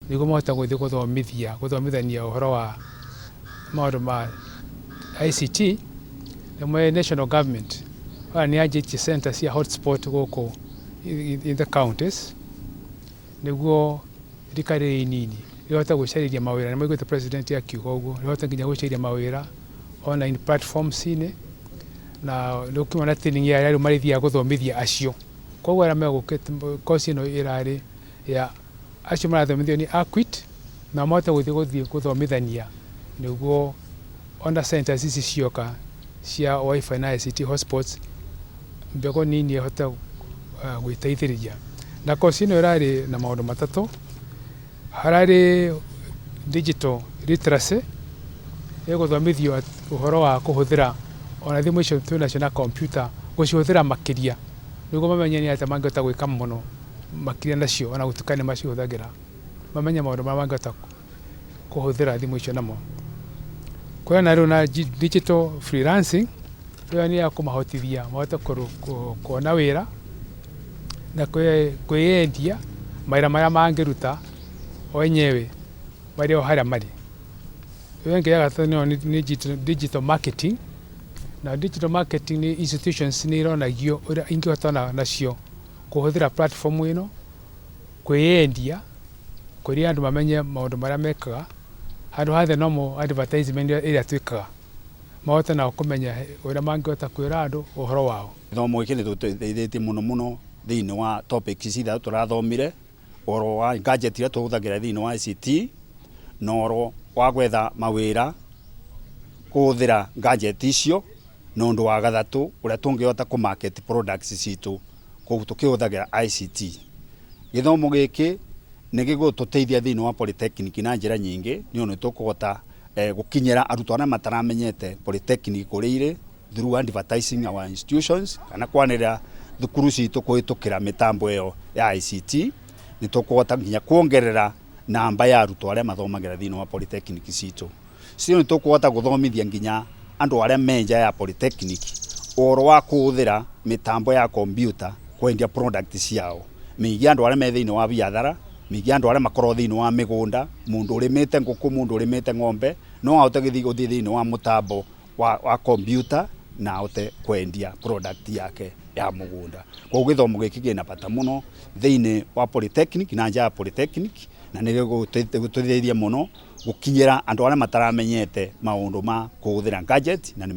niguo mohota guthii guthomithania uhoro wa maundu ma ICT na national government ni anjĩtie centers cia hotspot guku in the counties niguo thirikari nini ihota gucariria mawira na maiguite president akiuga uguo ihota nginya gucariria mawira online platforms-ini na nukima na training ya rĩu marithia guthomithia acio koguo ara megukite course ino irari ya acio marathomithio ni AQUIT na mohota guthii guthomithania niguo ona centers ici cioka cia wifi na ICT hotspots mbego nini ihota gwiteithĩrĩria na course ino irari na maundu matatu harari digital literacy guthomithio uhoro wa kuhuthira ona thimu icio twinacio na computer gucihuthira makiria niguo mamenye ni atĩa mangĩhota gwĩka mũno makiria nacio ona gutukania macihũthagĩra mamenye maũndũ marĩa mangĩhota kuhuthira thimu icio namo kwa na rĩu na digital freelancing rĩu ni ya kũmahotithia mahote kuona wĩra na kwĩyendia mawĩra marĩa mangĩruta o enyewe marĩ o harĩa marĩ. Wengi ya gatano ni digital marketing na digital marketing ni institutions ni ironagio ura ingihotana nacio kuhuthira platform ino kwĩyendia kũrĩa andũ mamenye maũndũ marĩa mekaga handũ hathe normal advertisement ĩrĩa twĩkaga mahota na kũmenya ũrĩa mangĩhota kwĩra andũ ũhoro wao. Gĩthomo gĩkĩ nĩtũteithĩtie mũno thĩinĩ wa topics ici ithatũ tũrathomire ũhoro wa gadget iria tũhũthagĩra thĩinĩ wa ICT na ũhoro wa gwetha mawĩra kuhuthira gadget icio na ũndũ wa gathatũ ũrĩa tũngĩhota kũ-market products citũ tukĩhũthagĩra ICT. Gĩthomo gĩkĩ nĩ gĩgũtũteithia thĩinĩ wa polytechnic na njĩra nyingĩ nĩ ũndũ tũkũhota gũkinyĩra arutwo arĩa mataramenyete polytechnic kũrĩa irĩ through advertising our institutions kana kwanĩrĩra thukuru citũ kũhĩtũkĩra mĩtambo ĩyo ya ICT. Nĩ tũkũhota nginya kuongerera namba ya arutwo arĩa mathomagĩra thĩinĩ wa polytechnic citũ. Nĩ tũkũhota gũthomithia nginya andũ arĩa menja ya polytechnic ũhoro wa kũhũthĩra mĩtambo ya computer kwendia product ciao. Mĩingĩ andũ arĩa me thĩinĩ wa biathara, mĩingĩ andũ arĩa makorwo thĩinĩ wa mĩgũnda, mũndũ ũrĩmĩte ngũkũ, mũndũ ũrĩmĩte ng'ombe, no ahote gũthiĩ thĩinĩ wa mũtambo wa computer na ahote kwendia product yake ya mũgũnda. Koguo gĩthomo gĩkĩ kĩna bata mũno thĩinĩ wa polytechnic na nja ya polytechnic na nĩ gĩgũteithĩrĩria mũno gũkinyĩra andũ arĩa mataramenyete maũndũ ma kũhũthĩra gadget na nĩ